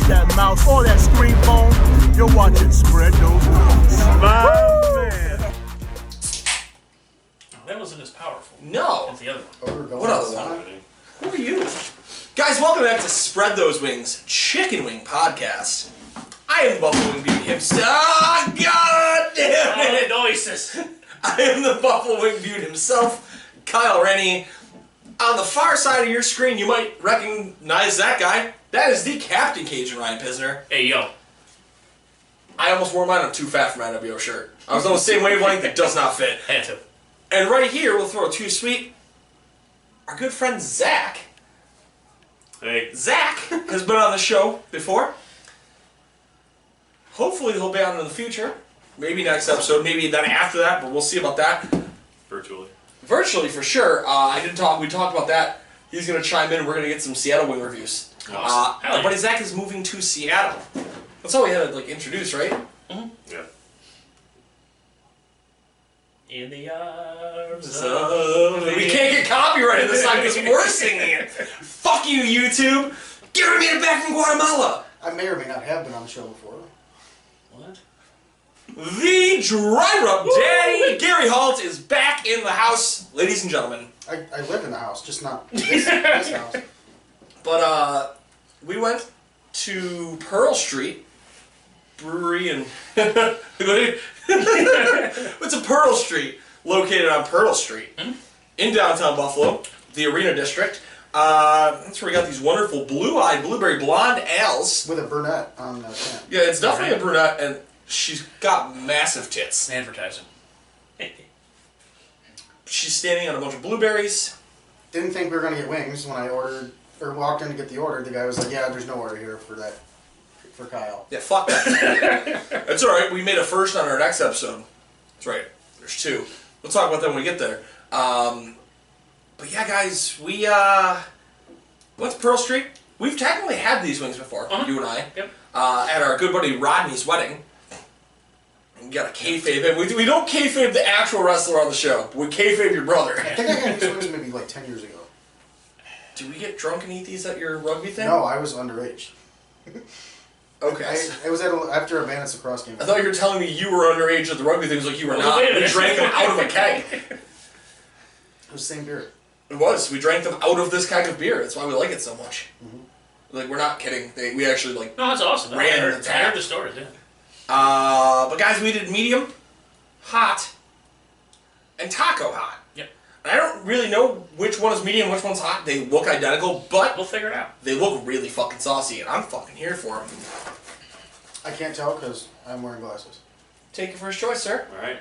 that mouse, or that screen phone, you're watching Spread Those Wings. My man. That wasn't as powerful. No. As the other one. What other one? Who are you? Guys, welcome back to Spread Those Wings, Chicken Wing Podcast. I am Buffalo Wing Beauty himself. Oh, God damn it! Noises. I am the Buffalo Wing Beauty himself, Kyle Rennie. On the far side of your screen, you might recognize that guy. That is the Captain Cajun, Ryan Pisner. Hey, yo. I almost wore mine. I'm too fat for my NWO shirt. I was on the same wavelength. It does not fit. Had to. And right here, we'll throw a too sweet. Our good friend Zach. Hey. Zach has been on the show before. Hopefully he'll be on in the future. Maybe next episode, maybe then after that, but we'll see about that. Virtually. Virtually, for sure. We talked about that. He's going to chime in. We're going to get some Seattle wing reviews. Awesome. Our buddy Zach is moving to Seattle. That's all we had to introduce, right? Mm-hmm. Yeah. In the arms So, we can't get copyrighted this time because we're singing it. Fuck you, YouTube. Gary made it back from Guatemala. I may or may not have been on the show before. What? The driver up daddy, Gary Halt, is back in the house, ladies and gentlemen. I live in the house, just not this house. But we went to Pearl Street Brewery and it's a Pearl Street located on Pearl Street in downtown Buffalo, the Arena District. That's where we got these wonderful blue-eyed blueberry blonde ales With a brunette on the can. Yeah, it's definitely a brunette, and she's got massive tits. Advertising. She's standing on a bunch of blueberries. Didn't think we were going to get wings when I ordered, or walked in to get the order. The guy was like, yeah, there's no order here for that, for Kyle. Yeah, fuck that. That's alright, we made a first on our next episode. That's right, there's two. We'll talk about that when we get there. But yeah, guys, we went to Pearl Street. We've technically had these wings before, you and I. Yep. At our good buddy Rodney's wedding. We got a kayfabe in. We don't kayfabe the actual wrestler on the show, but we kayfabe your brother. I think I had these wings maybe like 10 years ago. Did we get drunk and eat these at your rugby thing? No, I was underage. Okay. It was after a Bandits Lacrosse game. I thought you were telling me you were underage at the rugby things like you were not. wait a We minute. drank them out of a keg. It was the same beer. It was. We drank them out of this keg of beer. That's why we like it so much. Like, we're not kidding. We actually, No, that's awesome. I Ran heard the tap. the stories, yeah. But guys, we did medium, hot, and taco hot. Yep. And I don't really know which one is medium, which one's hot. They look identical, but We'll figure it out. they look really fucking saucy, and I'm fucking here for them. I can't tell because I'm wearing glasses. Take your first choice, sir. Alright.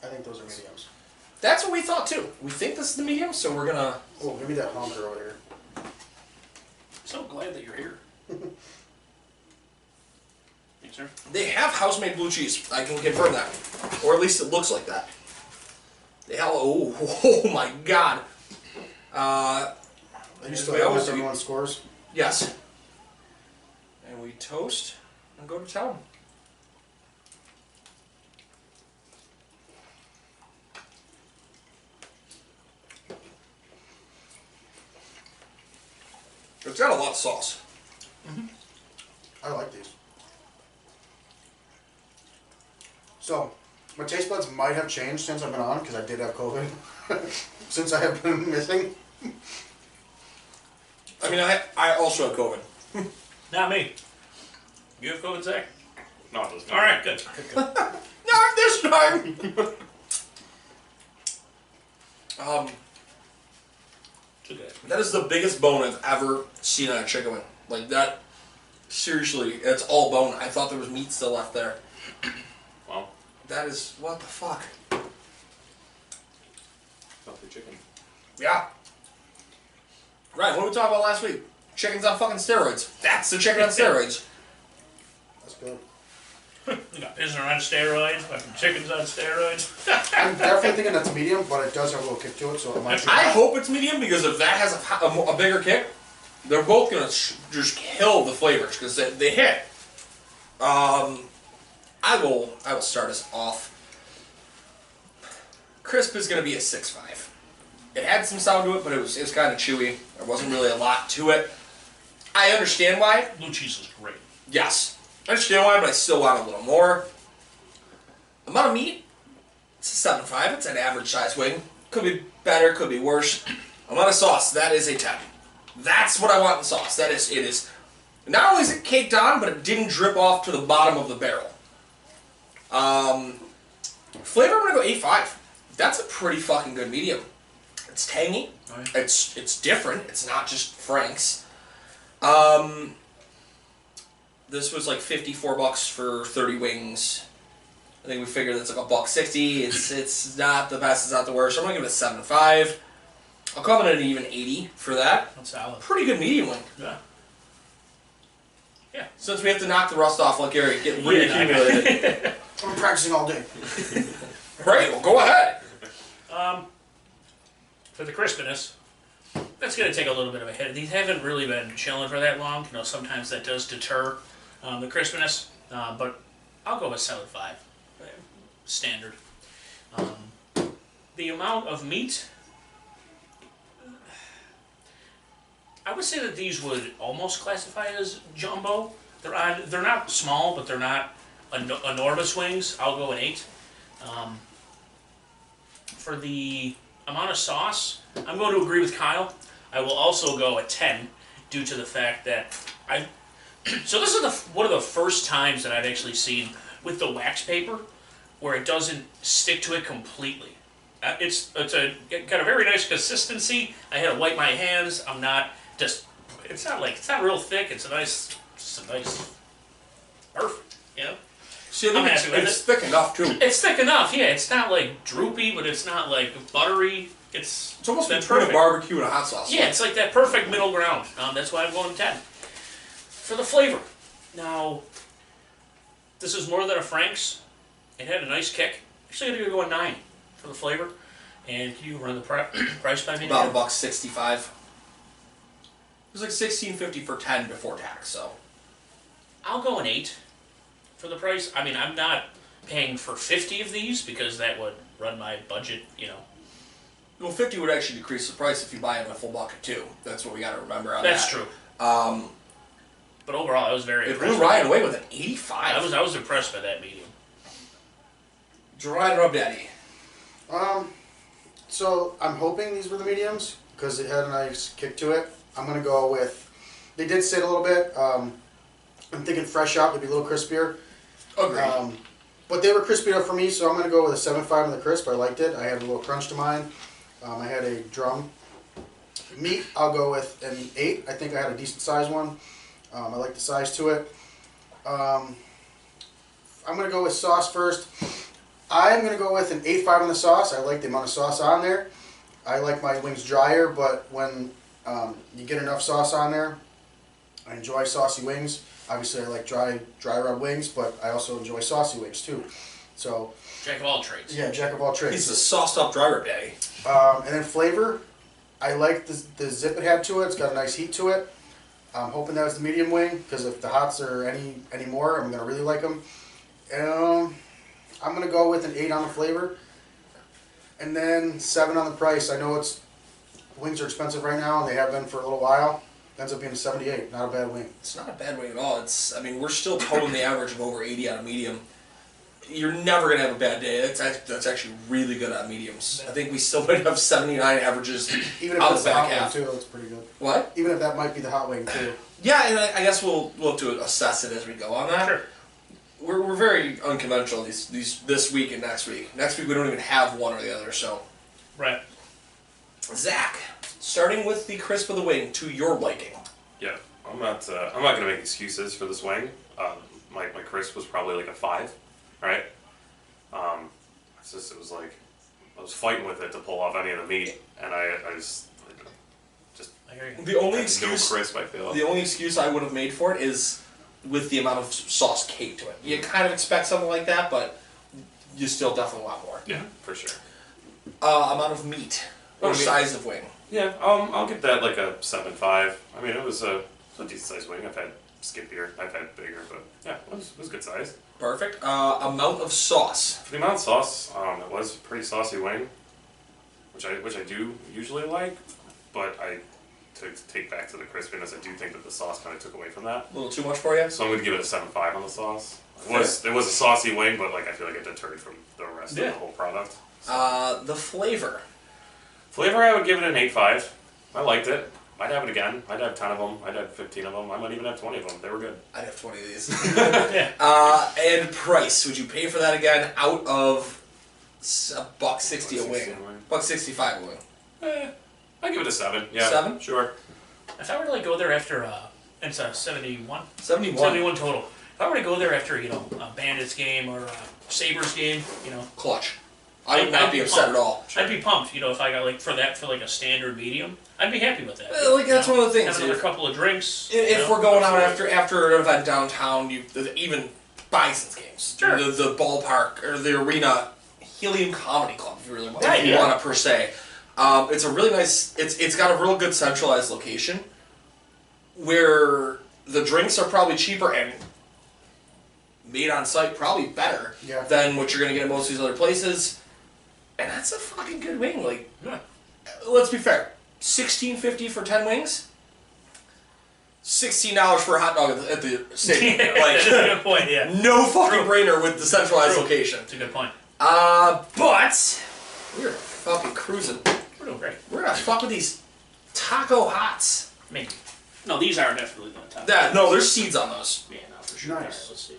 I think those are mediums. That's what we thought, too. We think this is the medium, so we're gonna... Oh, give me that honker over here. So glad that you're here. Thanks, sir. They have house-made blue cheese. I can confirm that. Or at least it looks like that. They have... Oh my god. You still have everyone scores? Yes. And we toast and go to town. It's got a lot of sauce. I like these. So, my taste buds might have changed since I've been on, because I did have COVID. Since I have been missing. I mean, I also have COVID. Not me. You have COVID, Zach? Not this time. All right, good. Not this time! Too good. That is the biggest bone I've ever seen on a chicken wing. Like that, seriously, it's all bone. I thought there was meat still left there. Well, That is, what the fuck? healthy chicken. Yeah. Right, what did we talk about last week? Chicken's on fucking steroids. That's the chicken on steroids. That's good. You got Pisner on steroids, fucking chickens on steroids. I'm definitely thinking that's medium, but it does have a little kick to it, so it might be. I hope it's medium because if that has a bigger kick, they're both gonna just kill the flavors because they hit. I will start us off. Crisp is gonna be a 6.5. It had some sound to it, but it was kind of chewy. There wasn't really a lot to it. I understand why. Blue cheese is great. Yes. I understand why, but I still want a little more. Amount of meat, it's a 7.5. It's an average size wing. Could be better, could be worse. Amount of sauce, that is a 10. That's what I want in sauce. It is. Not only is it caked on, but it didn't drip off to the bottom of the barrel. Flavor, I'm gonna go 8.5. That's a pretty fucking good medium. It's tangy. Right. It's different. It's not just Frank's. This was like $54 for 30 wings. I think we figured that's like $1.60. It's not the best. It's not the worst. I'm gonna give it a 7.5. I'll come in at an even 80 for that. That's solid. Pretty good medium wing. Yeah. Yeah. Since we have to knock the rust off like Eric, get reaccumulated. I'm practicing all day. Right, well go ahead. For the crispiness, that's going to take a little bit of a hit. These haven't really been chilling for that long. You know, sometimes that does deter the crispiness, but I'll go with 7.5. Standard. The amount of meat, I would say that these would almost classify as jumbo. They're not small, but they're not enormous wings. I'll go an 8. For the amount of sauce, I'm going to agree with Kyle. I will also go a 10 due to the fact that so this is one of the first times that I've actually seen with the wax paper where it doesn't stick to it completely. It's got a very nice consistency. I had to wipe my hands. I'm not just. It's not real thick. It's a nice perfect. You know. See, I I'm think happy with it's thick enough too. It's thick enough, yeah. It's not like droopy, but it's not like buttery. It's almost that between a barbecue and a hot sauce. Yeah, it's like that perfect middle ground. That's why I'm going 10. For the flavor, now this is more than a Frank's. It had a nice kick. Actually, I'm gonna go a 9 for the flavor. And can you run the price by me? About $1.65. It was like $16.50 for 10 before tax. So I'll go an 8 for the price. I mean, I'm not paying for 50 of these because that would run my budget, you know. Well, 50 would actually decrease the price if you buy in a full bucket too. That's what we got to remember on That's that. true. But overall, I was very It impressed. blew Ryan away with an 85. I was impressed by that medium. Ryan Rub Daddy. So I'm hoping these were the mediums because it had a nice kick to it. I'm gonna go with. They did sit a little bit. I'm thinking fresh out would be a little crispier. Agreed. But they were crispy enough for me, so I'm gonna go with a 7.5 on the crisp. I liked it. I had a little crunch to mine. I had a drum. Meat, I'll go with an 8. I think I had a decent size one. I like the size to it. I'm gonna go with sauce first. I'm going to go with an 8.5 on the sauce. I like the amount of sauce on there. I like my wings drier, but when you get enough sauce on there, I enjoy saucy wings. Obviously, I like dry rub wings, but I also enjoy saucy wings too. So, Jack of all trades. yeah, jack of all trades. He's the sauced up dry rub daddy. And then flavor, I like the zip it had to it. It's got a nice heat to it. I'm hoping that was the medium wing, because if the hots are any more, I'm going to really like them. I'm going to go with an 8 on the flavor, and then 7 on the price. I know wings are expensive right now, and they have been for a little while. Ends up being a 78. Not a bad wing. It's not a bad wing at all. I mean, we're still toting the average of over 80 on a medium. You're never going to have a bad day. That's actually really good on mediums. I think we still might have 79 averages Even if out it's the the back hot half. wing too, it's pretty good. What? Even if that might be the hot wing too. Yeah, and I guess we'll have to assess it as we go on that. Sure. We're very unconventional this week and next week. Next week we don't even have one or the other. So, Right. Zach, starting with the crisp of the wing to your liking. Yeah, I'm not gonna make excuses for this wing. My crisp was probably like a 5, right? It was like I was fighting with it to pull off any of the meat, and I just I hear you. The only had excuse, no crisp. I feel. the only excuse I would have made for it is with the amount of sauce cake to it. You kind of expect something like that, but you still definitely want more. Yeah, for sure. Amount of meat or size of wing. Yeah, I'll get that like a 7.5. I mean, it was a decent sized wing. I've had skimpier, I've had bigger, but yeah, it was good size. Perfect. Amount of sauce. For the amount of sauce, it was a pretty saucy wing, which I do usually like, but I to take back to the crispiness, I do think that the sauce kind of took away from that. A little too much for you? So I'm going to give it a 7.5 on the sauce. It was a saucy wing, but like I feel like it deterred from the rest of the whole product. The flavor. Flavor, I would give it an 8.5. I liked it. I'd have it again. I'd have 10 of them. I'd have 15 of them. I might even have 20 of them. They were good. I'd have 20 of these. Yeah. And price. Would you pay for that again out of $1.60 a wing? $1.65 a wing. I'd give it a 7. Yeah. 7? Sure. If I were to like go there after, it's a 71? 71. 71 total. If I were to go there after, you know, a Bandits game or a Sabres game, you know. Clutch. I would not be upset pumped. at all. I'd be pumped, you know, if I got like for like a standard medium. I'd be happy with that. Like that's one of the things. Have another couple of drinks. If we're going out after an event downtown, even Bison's games, Sure. the ballpark or the arena, Helium Comedy Club, if you really want, Right, if you yeah. want to per se. It's a really nice. It's got a real good centralized location, where the drinks are probably cheaper and made on site, probably better than what you're gonna get at most of these other places. And that's a fucking good wing. Like, let's be fair. $16.50 for 10 wings. $16 for a hot dog at the stadium. Like, that's a good point. Yeah. No fucking brainer with the centralized location. That's a good point. But we're fucking cruising. We're doing great. We're gonna fuck with these taco hots. Maybe. No, these are definitely the top. No, there's seeds on those. Yeah, no, for sure. Nice. All right, let's see.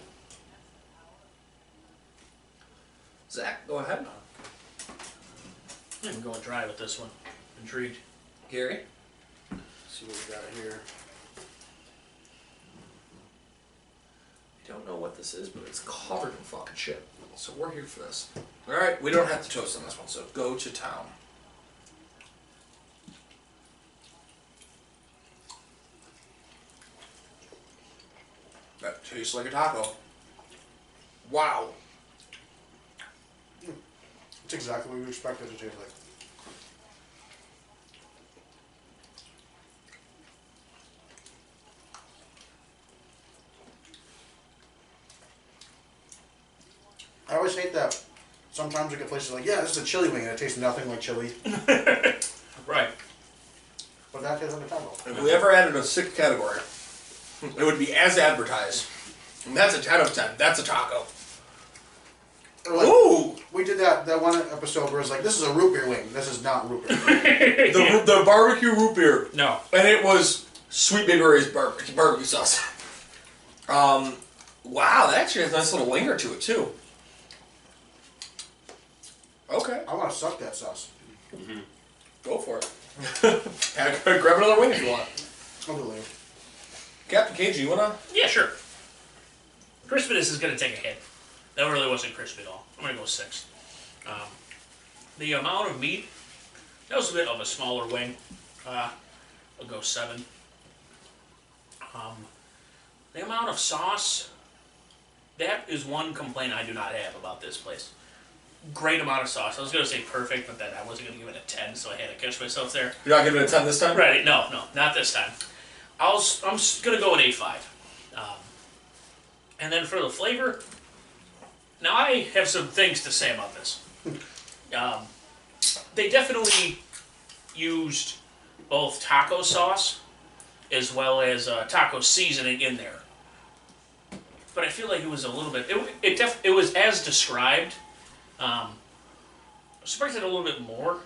Zach, go ahead. I'm going dry with this one. Intrigued. Gary. Let's see what we got here. I don't know what this is, but it's covered in fucking shit. So we're here for this. Alright, we don't have to toast on this one, so go to town. That tastes like a taco. Wow. It's exactly what we expected it to taste like. I always hate that. Sometimes we get places like, yeah, this is a chili wing, and it tastes nothing like chili. Right. But that tastes like a taco. If we ever added a sixth category, it would be as advertised. And that's a 10 of 10. That's a taco. Or like, Ooh! we did that one episode where it's like, this is a root beer wing. This is not root beer. The barbecue root beer. No. And it was Sweet Big Ray's barbecue sauce. Wow, that actually has a nice little linger to it, too. Okay. I want to suck that sauce. Go for it. Grab another wing if you want. I'll do it later. Captain Cajun, you wanna? Yeah, sure. Crispiness is going to take a hit. That really wasn't crispy at all. I'm going to go 6. The amount of meat, that was a bit of a smaller wing. I'll go 7. The amount of sauce, that is one complaint I do not have about this place. Great amount of sauce. I was going to say perfect, but then I wasn't going to give it a 10, so I had to catch myself there. You're not giving it a 10 this time? Right, no, not this time. I'm going to go with 8.5. And then for the flavor, now I have some things to say about this. They definitely used both taco sauce as well as taco seasoning in there. But I feel like it was a little bit, it was as described. I was surprised at a little bit more.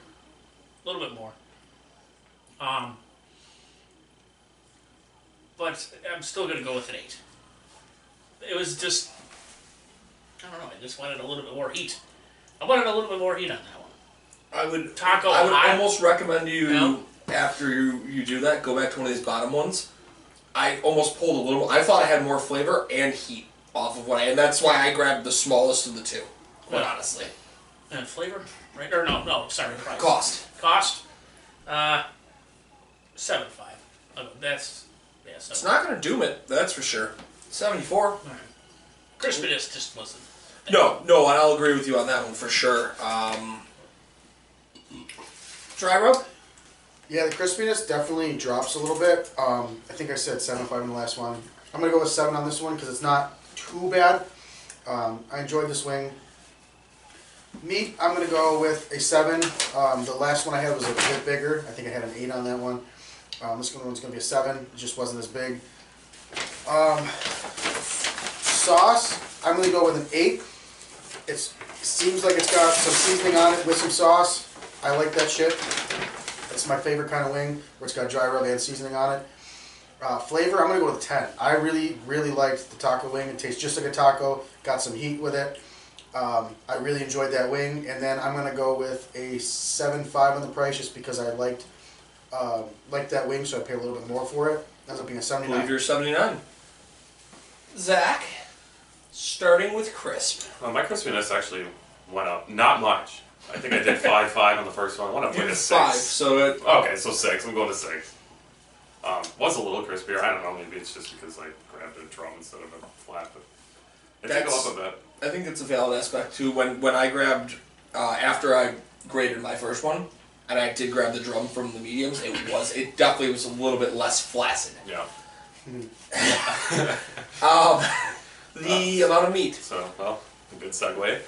But I'm still going to go with an 8. It was just, I don't know, I just wanted a little bit more heat. I wanted a little bit more heat on that one. I would hot. almost recommend you, Yeah. after you do that, go back to one of these bottom ones. I almost pulled a little, I thought I had more flavor and heat off of and that's why I grabbed the smallest of the two, quite honestly. And flavor, right? Or no, sorry, price. Cost. 7.5. That's, yeah, 7. It's not going to doom it, that's for sure. 74. All right. Crispiness just wasn't. No, and I'll agree with you on that one for sure. Dry rub? Yeah, the crispiness definitely drops a little bit. I think I said 7.5 in the last one. I'm going to go with 7 on this one because it's not too bad. I enjoyed this wing. Meat, I'm going to go with a 7. The last one I had was a bit bigger. I think I had an 8 on that one. This one's going to be a 7. It just wasn't as big. Sauce, I'm going to go with an 8. It seems like it's got some seasoning on it with some sauce. I like that shit. It's my favorite kind of wing, where it's got dry rub and seasoning on it. Flavor, I'm going to go with a 10. I really, really liked the taco wing. It tastes just like a taco. Got some heat with it. I really enjoyed that wing. And then I'm going to go with a 7.5 on the price, just because I liked that wing, so I paid a little bit more for it. Ends up being a I 79. believe you're 79. Zach, starting with crisp. Well, my crispiness actually went up. Not much. I think I did 5.5 on the first one. I went up like a 6. 5, so Okay, so 6. I'm going to 6. Was a little crispier. I don't know. Maybe it's just because I grabbed a drum instead of a flat, but it did go up a bit. I think it's a valid aspect too. When I grabbed after I graded my first one, and I did grab the drum from the mediums, it definitely was a little bit less flaccid. Yeah. The amount of meat. So, well, a good segue.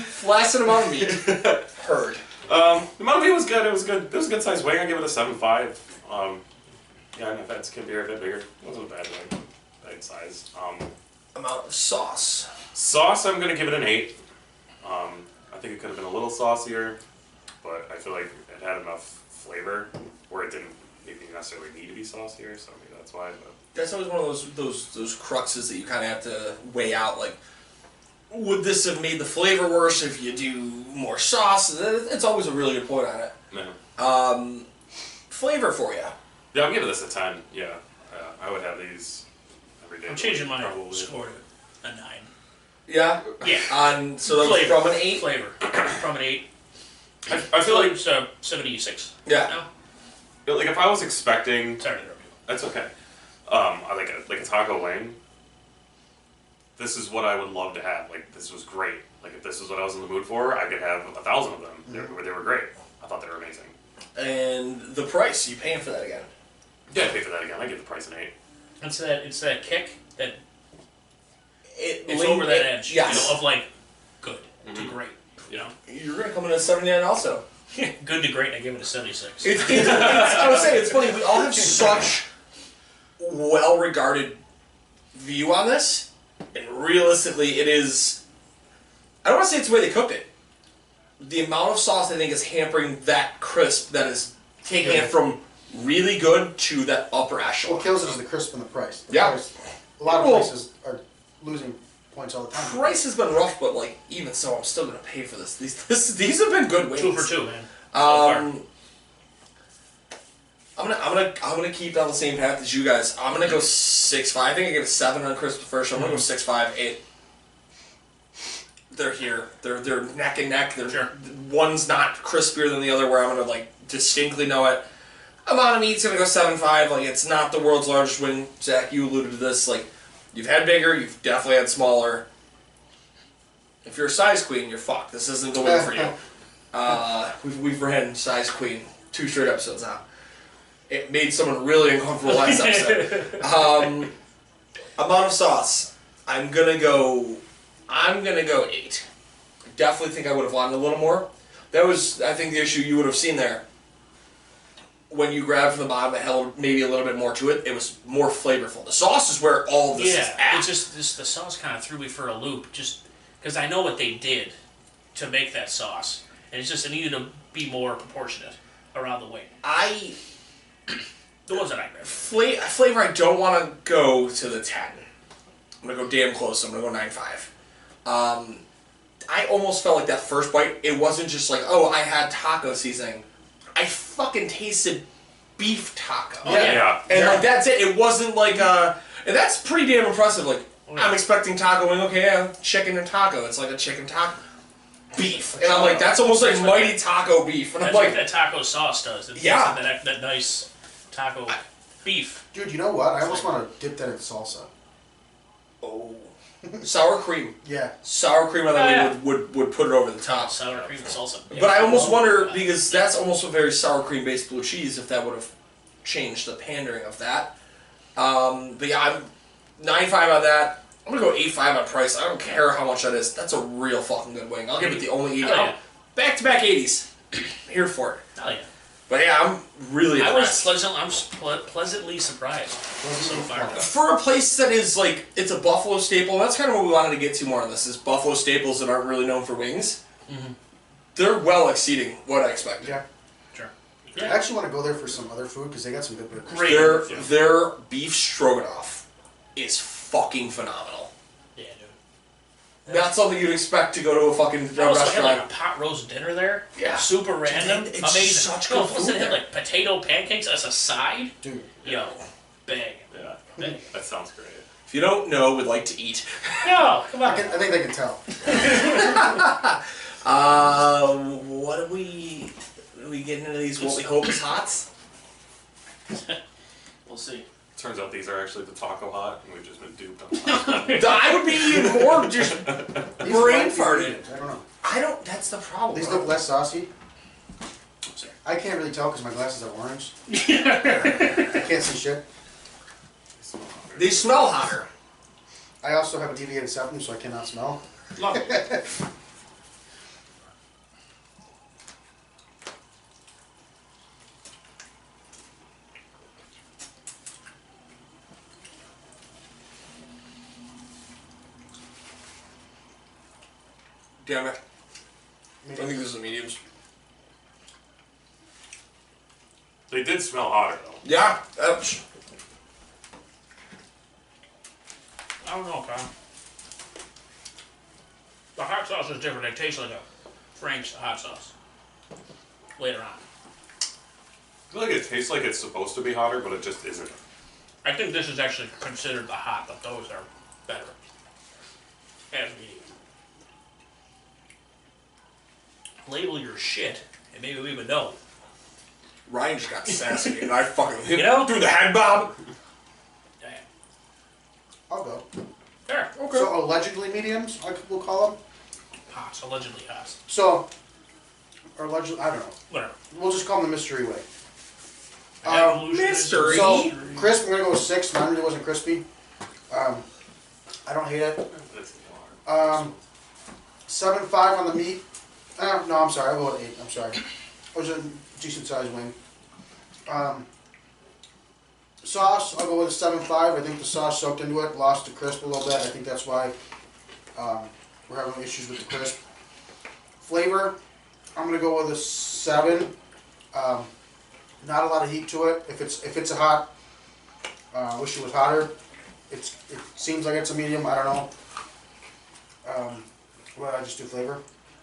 Flaccid amount of meat. Heard. The amount of meat was good. It was good. It was a good sized wing. I give it a 7.5. Yeah, and I've had skin beer, a bit bigger. It wasn't a bad wing. Bad size. Amount of sauce. Sauce, I'm gonna give it an 8. I think it could have been a little saucier, but I feel like it had enough flavor where it didn't maybe necessarily need to be saucier. So maybe that's why. But That's always one of those cruxes that you kind of have to weigh out. Like, would this have made the flavor worse if you do more sauce? It's always a really good point on it. yeah. Flavor for you. Yeah, I'm giving this a 10. Yeah, I would have these every day. I'm changing my Probably. score to a 9. Yeah. Yeah. So that was Flavor. from an 8. Flavor. From an 8. I feel like It's 76. Yeah. No? like if I was expecting, Sorry to interrupt you. that's okay. I like a taco wing. This is what I would love to have. Like, this was great. Like, if this is what I was in the mood for, I could have 1,000 of them. They were great. I thought they were amazing. And the price, you paying for that again? Yeah, I'd pay for that again. I give the price an 8. It's that kick that it's lean- over that edge. Yes. You know, of like good to great. You know, You're going to come in at 79 also. good to great. And I give it a 76. I was saying, it's funny, we all have such well-regarded view on this, and realistically it is, I don't want to say it's the way they cooked it. The amount of sauce, I think, is hampering that crisp that is taking it from really good to that upper echelon. What kills it is the crisp and the price. Yeah. A lot of Well, places are losing points all the time. Price has been rough, but like even so, I'm still gonna pay for this. These have been good wings. 2 for 2, man. So far. I'm gonna keep on the same path as you guys. I'm gonna go 6.5. I think I gave it 7 on crisp first. So I'm gonna go 6.5, 8. They're here. They're neck and neck. Sure. One's not crispier than the other, where I'm gonna like distinctly know it. Amount of meat's gonna go 7.5. Like, it's not the world's largest wing. Zach, you alluded to this. Like, you've had bigger. You've definitely had smaller. If you're a size queen, you're fucked. This isn't the wing for you. We've ran size queen 2 straight episodes now. It made someone really uncomfortable last episode. Amount of sauce. I'm gonna go 8. I definitely think I would have wanted a little more. That was, I think, the issue you would have seen there. When you grabbed from the bottom, it held maybe a little bit more to it. It was more flavorful. The sauce is where all of this is at. It's just the sauce kind of threw me for a loop, just because I know what they did to make that sauce, and it's just it needed to be more proportionate around the wing. The ones that I grabbed. Flavor, I don't want to go to the 10. I'm going to go damn close. I'm going to go 9.5. I almost felt like that first bite, it wasn't just like, oh, I had taco seasoning. I fucking tasted beef taco. Oh, yeah. And like, that's it. It wasn't like, and that's pretty damn impressive. Like, I'm expecting taco wing. Okay, yeah, chicken and taco. It's like a chicken taco. Beef. And I'm like, that's almost like mighty taco beef. And I'm That's like, what that taco sauce does. It's Yeah. that nice taco beef. Dude, you know what? I almost want to dip that in salsa. oh. Sour cream. Yeah. Sour cream, I think, would put it over the top. Sour cream and salsa. Yeah. But I almost wonder, because that's almost a very sour cream based blue cheese, if that would have changed the pandering of that. But yeah, I'm 9.5 on that. I'm gonna go 8.5 on price. I don't care how much that is. That's a real fucking good wing. I'll give it the only 80. Oh, yeah. Back to back 80s. Here for it. Oh yeah. But yeah, I'm really I was impressed. pleasantly surprised so far. For a place that is like, it's a Buffalo staple, that's kind of what we wanted to get to more on this, is Buffalo staples that aren't really known for wings. Mm-hmm. They're well exceeding what I expected. Yeah. Sure. I actually want to go there for some other food because they got some good burgers. Great. Their beef stroganoff is fucking phenomenal. Yeah, dude. Not something you'd expect to go to a fucking I also had restaurant. like a pot roast dinner there. Yeah. Super random. Dude, it's amazing. such No, good plus food it had there. like potato pancakes as a side. Dude. Yo, bang. Yeah, Bang. that sounds great. If you don't know, would like to eat. No, come on. I think they can tell. What are we getting into these? What we hope is hots? We'll see. Turns out these are actually the taco hot, and we've just been duped on that. I would be even more just These brain might be farted. mediums, I don't know. I don't. That's the problem. These look less saucy. Sorry. I can't really tell because my glasses are orange. I can't see shit. They smell hotter. I also have a deviated septum, so I cannot smell. Love it. Damn it. I think this is the mediums. They did smell hotter though. Yeah. Ouch. I don't know, Kyle. The hot sauce is different. It tastes like a Frank's hot sauce. Later on. I feel like it tastes like it's supposed to be hotter, but it just isn't. I think this is actually considered the hot, but those are better. As medium. Label your shit, and maybe we would know. Ryan just got sassy, and I fucking hit You know? through the head bob. Damn. I'll go. There. Okay. So allegedly mediums, we'll call them. Hots, allegedly hot. So, or allegedly, I don't know. Whatever. We'll just call them the mystery way. Evolution is mystery. So, crisp, I'm going to go with 6. Mine really wasn't crispy. I don't hate it. That's hotter. 7.5 on the meat. No, I'm sorry. I'll go with 8. I'm sorry. It was a decent sized wing. Sauce, I'll go with a 7.5. I think the sauce soaked into it, lost the crisp a little bit. I think that's why we're having issues with the crisp. Flavor, I'm gonna go with a 7. Not a lot of heat to it. If it's a hot, I wish it was hotter. It seems like it's a medium. I don't know. What did I just do? Flavor.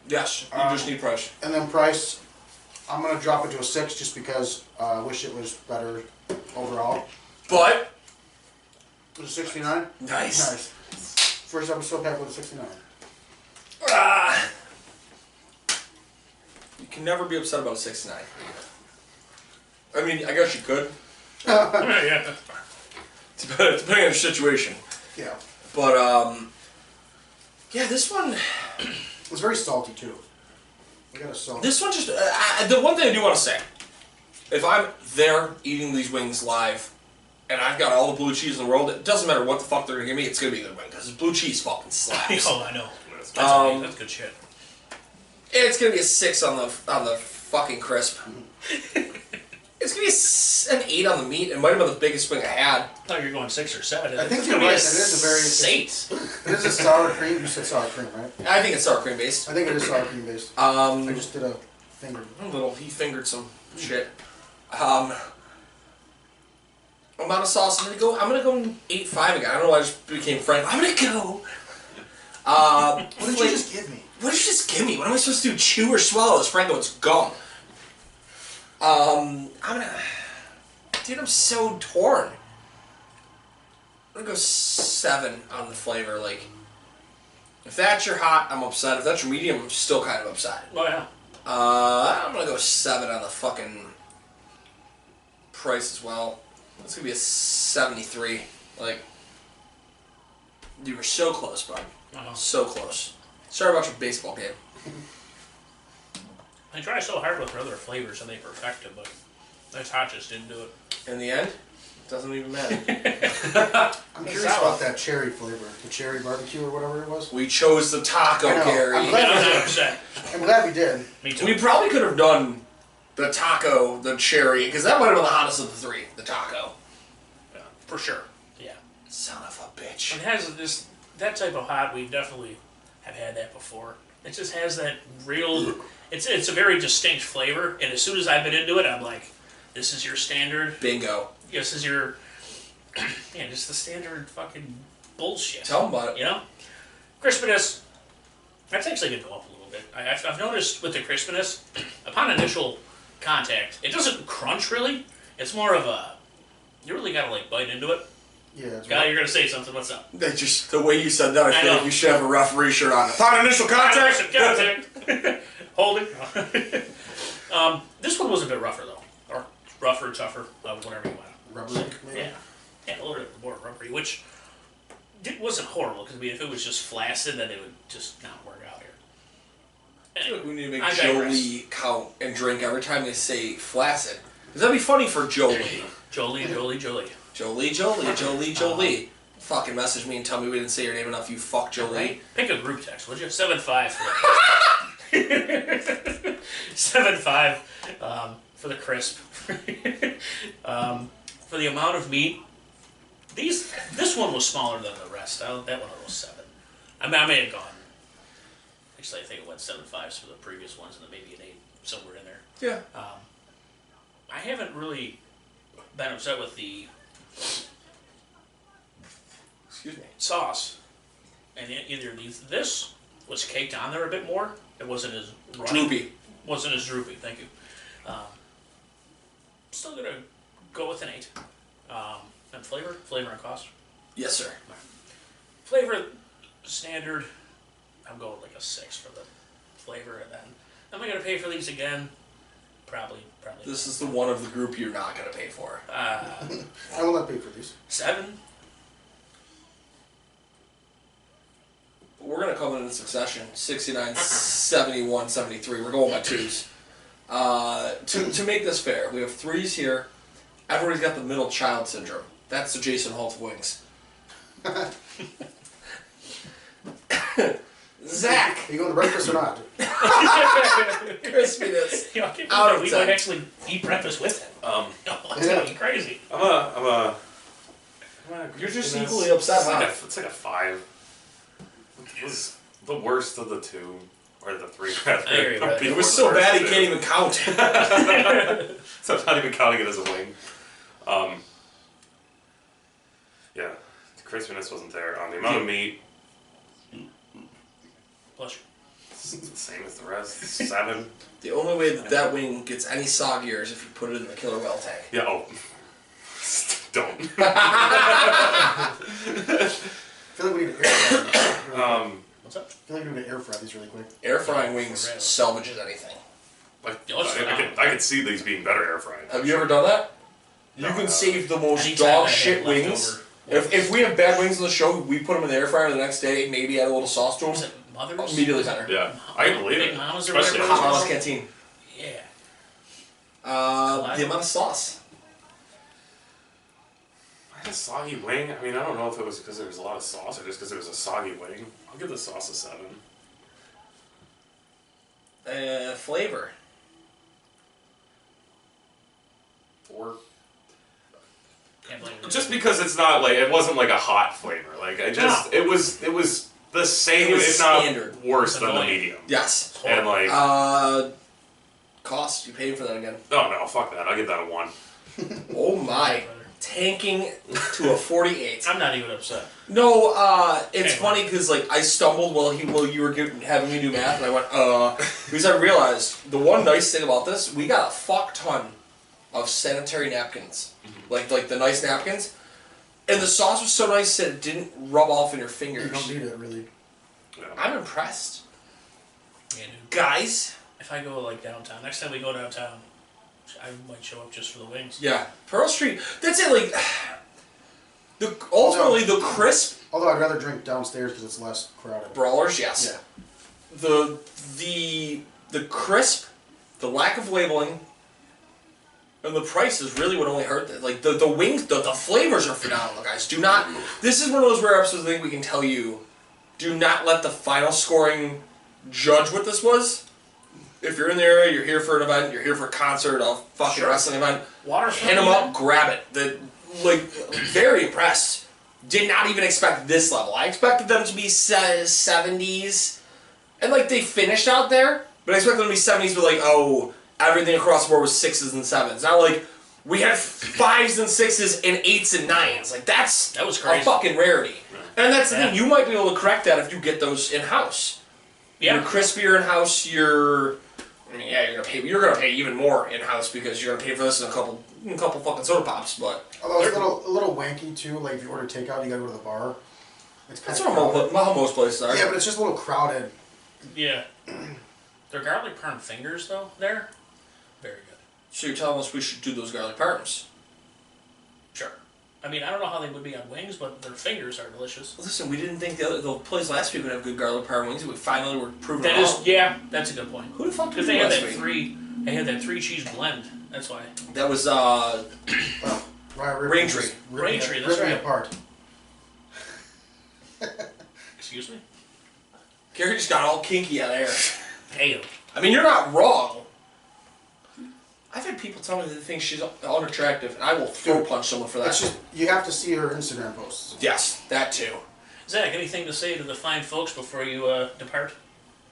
Yes, you just need price. And then price, I'm gonna drop it to a 6 just because I wish it was better overall. But It was a 69? nice. Nice. First episode pack with a 69. You can never be upset about a 69. I mean, I guess you could, Yeah. depending on your situation. Yeah. But yeah, this one. It was very salty too. I got a salt. This one just, the one thing I do want to say, if I'm there eating these wings live, and I've got all the blue cheese in the world, it doesn't matter what the fuck they're gonna give me, it's gonna be a good wing, because blue cheese fucking slaps. Oh, I know. That's good shit. It's gonna be a 6 on the fucking crisp. It's gonna be an 8 on the meat. It might have been the biggest wing I had. I thought you were going 6 or 7. I think It's you're gonna be right. It is a very. 8. It is a sour cream. You said sour cream, right? I think it's sour cream based. I think it is sour cream based. I just did a finger. He fingered some shit. Amount of sauce. I'm gonna go 8.5 again. I don't know why I just became Frank. I'm gonna go. What did you just give me? What did you just give me? What am I supposed to do? Chew or swallow this Franco? It's gum. I'm gonna. Dude, I'm so torn. I'm gonna go 7 on the flavor. Like, if that's your hot, I'm upset. If that's your medium, I'm still kind of upset. Oh, yeah. I'm gonna go 7 on the fucking price as well. It's gonna be a 73. Like, you were so close, bud. So close. Sorry about your baseball game. I try so hard with other flavors and they perfect it, but this hot just didn't do it. In the end, it doesn't even matter. I'm curious about that cherry flavor, the cherry barbecue or whatever it was. We chose the taco, I know. Gary. I'm glad I'm we not did. upset. I'm glad we did. Me too. We probably could have done the taco, the cherry, because that might have been the hottest of the three. The taco. Yeah, for sure. Yeah. Son of a bitch. It has this that type of hot. We definitely have had that before. It just has that real. It's a very distinct flavor, and as soon as I've been into it, I'm like, this is your standard. Bingo. This is your. Yeah, just the standard fucking bullshit. Tell them about it. You know, crispiness. That's actually gonna go up a little bit. I've noticed with the crispiness, upon initial contact, it doesn't crunch really. It's more of a. You really gotta like bite into it. Yeah. It's Guy, you're gonna say something. What's up? That just the way you said that, I feel know. like you should have a referee shirt on. Upon initial contact. Contact. Holding. This one was a bit rougher though, or rougher, tougher, whatever you want. rubbery, maybe. Yeah, a little bit more rubbery, which wasn't horrible because if it was just flaccid, then it would just not work out here. I feel like we need to make I Joe digress. Lee count and drink every time they say flaccid. Because that'd be funny for Joe Lee. Jolie. Jolie. Fucking message me and tell me we didn't say your name enough, you fuck Jolie. Right? Pick a group text, would you? 7-5 for the 7-5 for the crisp. For the amount of meat, this one was smaller than the rest. That one was 7. I may have gone. Actually, I think it went 7.5s for the previous ones, and then maybe an 8 somewhere in there. Yeah. I haven't really been upset with the Excuse me. sauce, and either of these. This was caked on there a bit more. It wasn't as runny. Droopy. Wasn't as droopy. Thank you. Still gonna go with an 8. And flavor and cost. Yes, sir. Flavor standard. I'm going like a 6 for the flavor, and then am I gonna pay for these again? Probably. This is the one of the group you're not going to pay for. I will not pay for these. 7. We're going to come in succession. 69, 71, 73. We're going by 2s. To make this fair, we have 3s here. Everybody's got the middle child syndrome. That's the Jason Holt of wings. Zach! Are you going to breakfast or not? Crispiness. You know, I can't Out believe of we 10. might actually eat breakfast with him. It's Yeah. gonna be crazy. I'm a You're just crispiness. equally upset, It's like, huh? it's like a 5. It was the worst of the 2, or the 3 rather. I hear you, brother. It was so bad he can't even count. So I'm not even counting it as a wing. Yeah, the crispiness wasn't there. The amount of meat, Bless you. it's the same as the rest. 7. The only way that wing gets any soggier is if you put it in the killer whale tank. Yeah. Oh. Don't. I feel like we need to air fry. What's up? I feel like we need to air fry these really quick. Air frying wings salvages anything. Like, Yeah, let's try it. I could see these being better air fried. Have you ever done that? You No, can no. save the most Anytime I dog have shit wings. leftover- If we have bad wings on the show, we put them in the air fryer the next day, maybe add a little sauce to Was them. it Mother's? Immediately better. Yeah, I can believe Big it. Mama's or Especially whatever if Hot it's Mama's it's- Canteen. Yeah. The amount of sauce. I had a soggy wing. I mean, I don't know if it was because there was a lot of sauce or just because it was a soggy wing. I'll give the sauce a 7. Flavor. 4. Can't blame you. Just because it's not like it wasn't like a hot flavor. Like I just it was the same, It was if not standard. worse It's than the annoying. medium. Yes. And like, Cost. You paid for that again. oh no, fuck that. I'll give that a 1. Oh my. Tanking to a 48. I'm not even upset. No, it's Okay. funny because like I stumbled while you were having me do math, and I went because I realized the one nice thing about this, we got a fuck ton of sanitary napkins, like the nice napkins, and the sauce was so nice that it didn't rub off in your You fingers. don't need it really. Yeah. I'm impressed, Yeah, dude. guys. If I go like downtown, next time we go downtown, I might show up just for the wings. Yeah, Pearl Street. That's it. Like ultimately the crisp Although I'd rather drink downstairs because it's less crowded. brawlers. Yes. Yeah. The crisp, the lack of labeling, and the price is really what only hurt. Like the wings, the flavors are phenomenal, guys. Do not. This is one of those rare episodes I think we can tell you. Do not let the final scoring judge what this was. if you're in the area, you're here for an event, you're here for a concert, a fucking wrestling event, hit them up, grab it. Very impressed. Did not even expect this level. I expected them to be 70s, and like they finished out there, but I expected them to be 70s with like, oh, everything across the board was 6s and 7s. Not like we had 5s and 6s and 8s and 9s. Like that was crazy. A fucking rarity. And that's the thing. You might be able to correct that if you get those in house. Yeah. You're crispier in house. You're gonna pay even more in house because you're gonna pay for this in a couple fucking soda pops. But although it's a little wanky too. Like if you order takeout, you gotta go to the bar. That's how most places are. Yeah, but it's just a little crowded. Yeah. Their garlic parm fingers though, very good. So you're telling us we should do those garlic parms? Sure. I mean, I don't know how they would be on wings, but their fingers are delicious. Well, listen, we didn't think the place last week would have good garlic parm wings, and we finally were proving that it is, wrong. yeah, that's a good point. Who the fuck did Because they had last that week? they had that 3-cheese blend. That's why. That was Raintree. Raintree, that's ripping right. apart. Excuse me? Gary just got all kinky out of air. Damn. I mean, you're not wrong. I've had people tell me they think she's unattractive, and I will throw punch someone for that. It's just you have to see her Instagram posts. Yes, that too. Zach, anything to say to the fine folks before you depart?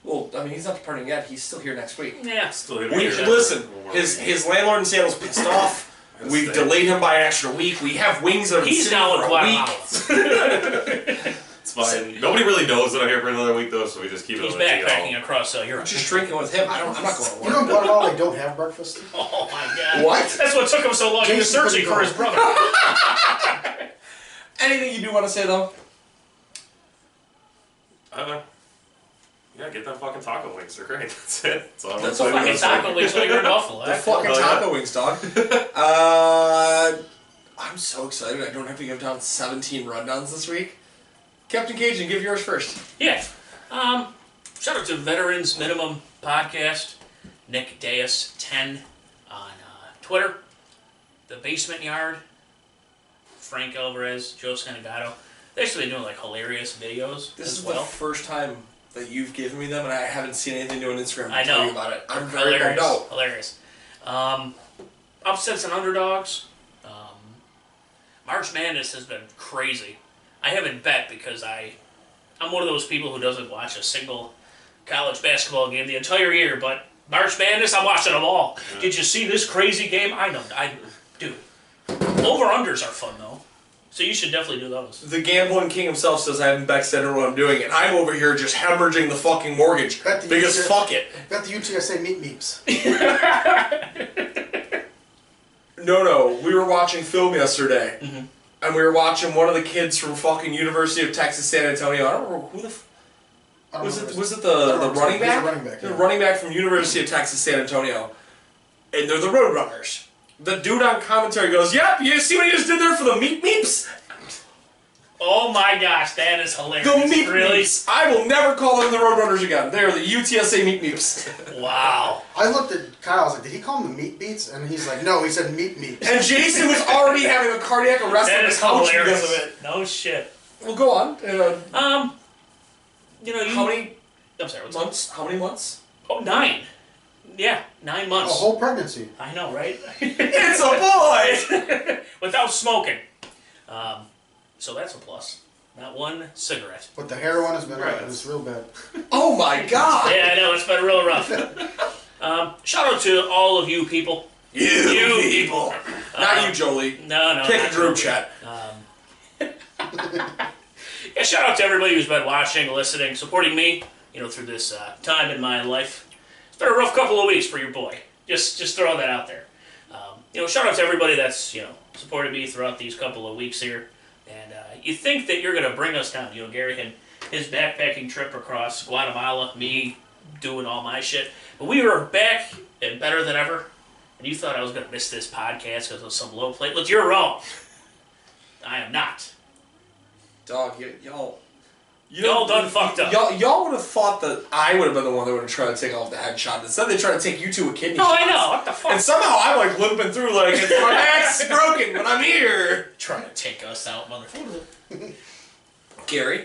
Well, I mean, he's not departing yet. He's still here next week. Yeah. Still here. Listen, his landlord in Seattle's pissed off. We've delayed him by an extra week. We have wings that have been He's sitting now in for a week. Guatemala. It's fine. Nobody really knows that I'm here for another week though, so we just keep it. He's backpacking across Europe. I'm just drinking with him. I'm not going to work. You know in Guatemala they don't have breakfast? Oh my god. What? That's what took him so long. He was Jason searching couldn't for go. his brother. Anything you do want to say, though? Yeah, get them fucking taco wings. They're great. That's it. That's all. That's all all I Fucking need to say. taco wings while you're in Buffalo. The eh? fucking Oh, yeah. taco wings, dog. I'm so excited. I don't have to give down 17 rundowns this week. Captain Cajun, give yours first. Yeah. Shout out to Veterans Minimum Podcast, Nick Deus 10 on Twitter, The Basement Yard, Frank Alvarez, Joe Scanagato. They've actually been doing like hilarious videos This as is well. the first time that you've given me them, and I haven't seen anything new on Instagram to I tell know. you about it. I'm very bummed Hilarious. out. Hilarious. Upsets and underdogs. March Madness has been crazy. I haven't bet because I'm one of those people who doesn't watch a single college basketball game the entire year, but March Madness, I'm watching them all. Yeah. Did you see this crazy game? I know. Dude. Over-unders are fun, though. So you should definitely do those. The gambling king himself says I haven't backstated what I'm doing, and I'm over here just hemorrhaging the fucking mortgage. Because fuck it. Bet the UTSA meat meeps. No. We were watching film yesterday, and we were watching one of the kids from fucking University of Texas San Antonio. I don't remember who the was it the running back? The running back from University of Texas San Antonio, and they're the Roadrunners. The dude on commentary goes, "Yep, you see what he just did there for the meat meeps? Oh my gosh, that is hilarious. The meat really? meeps. I will never call them the Roadrunners again. They are the UTSA meat meeps." Wow. I looked at Kyle, I was like, did he call them the meat beats? And he's like, no, he said meat meeps. And Jason was already having a cardiac arrest That on is his couch hilarious. because of it. No shit. Well, go on. How many? I'm sorry. What's Months? How many months? Oh, 9. Yeah, 9 A months. whole pregnancy. I know, right? It's a boy! Without smoking. So that's a plus. Not one cigarette. But the heroin has been right. It's real bad. Oh my god! Yeah, I know, it's been real rough. Shout out to all of you people. You people! Not you, Jolie. No. Pick not a group Jolie. chat. Yeah, shout out to everybody who's been watching, listening, supporting me, through this time in my life. It's been a rough couple of weeks for your boy. Just throwing that out there. Shout out to everybody that's, supported me throughout these couple of weeks here. And you think that you're going to bring us down. Gary had his backpacking trip across Guatemala, me doing all my shit. But we were back and better than ever. And you thought I was going to miss this podcast because of some low platelets. You're wrong. I am not. Dog, Y'all done fucked up. Y'all would have thought that I would have been the one that would have tried to take off the headshot. Instead, they tried to take you to a kidney No, shot. I know. What the fuck? And somehow I'm like limping through like, my back's broken, but I'm here. Trying to take us out, motherfucker. Gary,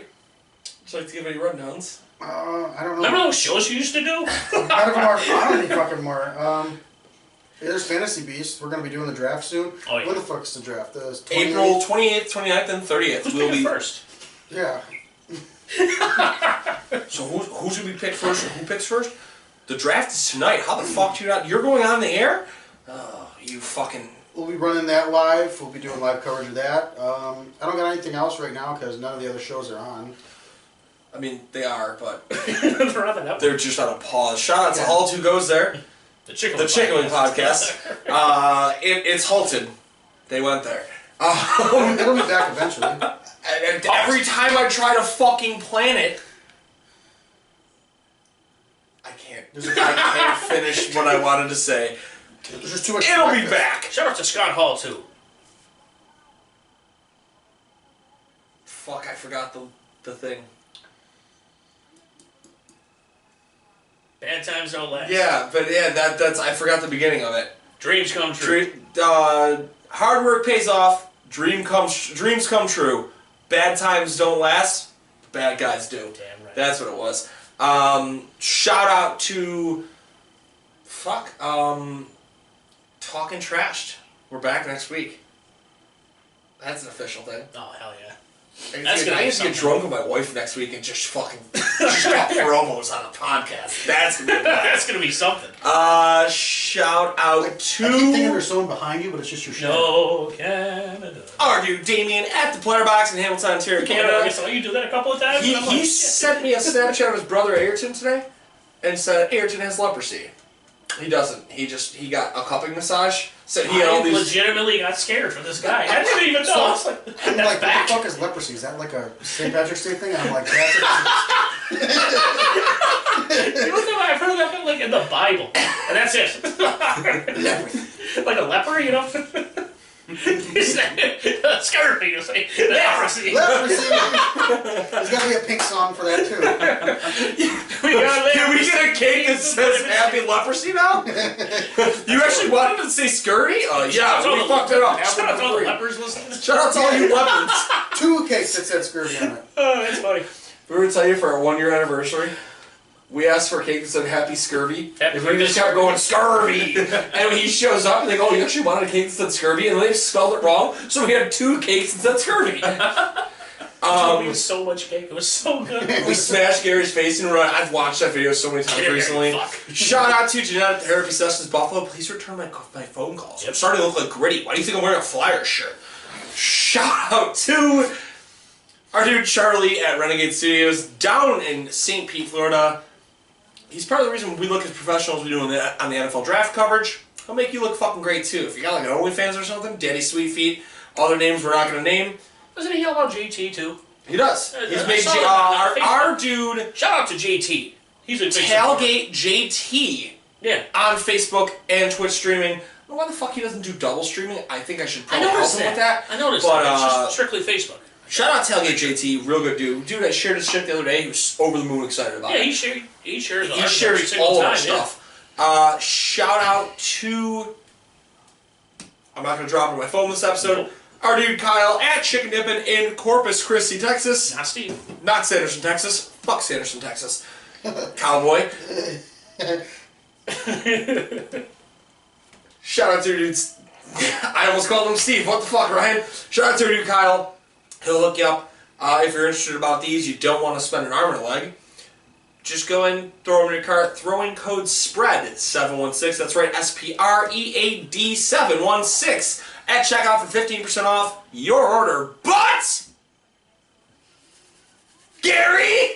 would you like to give any rundowns? I don't know. Remember those shows you used to do? None of them are on any fucking more. There's Fantasy Beast. We're gonna be doing the draft soon. Oh, yeah. When the fuck is the draft? The 28th? April 28th, 29th, and 30th. Who's We'll picking be first? Yeah. So who's gonna be picked first, or who picks first? The draft is tonight. How the fuck do you not? You're going on the air? Oh, you fucking. We'll be running that live. We'll be doing live coverage of that. I don't got anything else right now because none of the other shows are on. I mean, they are, but They're on the network. they're just on a pause. Shout out to Halt Who Goes There. The Chicken The Chicken Wing Podcast. It's halted. They went there. It'll be back eventually. And every time I try to fucking plan it, I can't finish what I wanted to say. There's just too much. It'll be practice. back. Shout out to Scott Hall, too. Fuck, I forgot the thing. Bad times don't last. Yeah, but yeah, that's I forgot the beginning of it. Dreams come true. Hard work pays off. Dreams come true. Bad times don't last. Bad guys do. Damn right. That's what it was. Shout out to Talking Trashed. We're back next week. That's an official thing. Oh, hell yeah. I That's gonna be need to get something. drunk with my wife next week and just fucking just got promos on a podcast. That's gonna be That's going to be something. shout out to I keep thinking there's someone behind you, but it's just your shadow. No Canada. our dude Damien at the Platter Box in Hamilton, Ontario, I Canada. saw you do that a couple of times. He, and I'm he like, sent me a Snapchat of his brother Ayrton today and said Ayrton has leprosy. He doesn't. He got a cupping massage. Said he had all I these. legitimately got scared for this guy. I didn't even know. I was like, I'm that's like, back. what the fuck is leprosy? Is that like a St. Patrick's Day thing? And I'm like, that's it. You know what? I've heard of that like in the Bible, and that's it. Like a leper, you know. Scurvy, you say leprosy. Leprosy. There's got to be a pink song for that too. Can we get a cake that says Happy Leprosy now? You actually wanted to say scurvy? Yeah, we fucked it up. Shout out to all the Three. lepers listening. Shout out to all you leopards. 2 cakes that said scurvy on it. Oh, that's funny. We were to tell you for our 1-year anniversary, we asked for a cake that said Happy Scurvy. Happy If we just kept going scurvy, and when he shows up, and they go, "Oh, you actually wanted a cake that said scurvy," and they spelled it wrong, so we had 2 cakes that said scurvy. It was so much cake. It was so good. We smashed Gary's face and run. I've watched that video so many times Gary, recently. fuck. Shout out to Jeanette at Therapy Sessions Buffalo. Please return my phone calls. I'm starting to look like Gritty. Why do you think I'm wearing a Flyer shirt? Shout out to our dude Charlie at Renegade Studios down in St. Pete, Florida. He's part of the reason we look as professionals we do on the NFL draft coverage. He'll make you look fucking great too. If you got like an OnlyFans or something, Daddy Sweet Feet, other names we're not going to name. Doesn't he yell about JT too? He does. He's I made saw that on our dude Shout out to JT. He's a big Tailgate JT Yeah. on Facebook and Twitch streaming. I don't know why the fuck he doesn't do double streaming. I think I should I probably help noticed him that. with that. I noticed But, that. It's just strictly Facebook. Shout out Tailgate JT, real good dude. Dude, I shared his shit the other day. He was over the moon excited about Yeah, it. he shares. He He shares all of our stuff. Shout out to. I'm not going to drop it on my phone this episode. Nope. Our dude Kyle at Chicken Dippin' in Corpus Christi, Texas. Not Steve. Not Sanderson, Texas. Fuck Sanderson, Texas. Cowboy. Shout out to your dudes. I almost called him Steve. What the fuck, Ryan? Shout out to your dude Kyle. He'll look you up. If you're interested about these, you don't want to spend an arm and a leg. Just go in, throw them in your cart. Throw in code SPREAD 716. That's right, SPREAD 716 at checkout for 15% off your order. But Gary.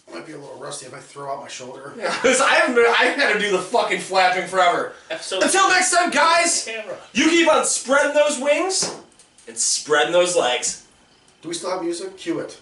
I might be a little rusty if I throw out my shoulder. Yeah, I've had to do the fucking flapping forever. Episode Until next time, guys, camera. you keep on spreading those wings and spreading those legs. Do we still have music? Cue it.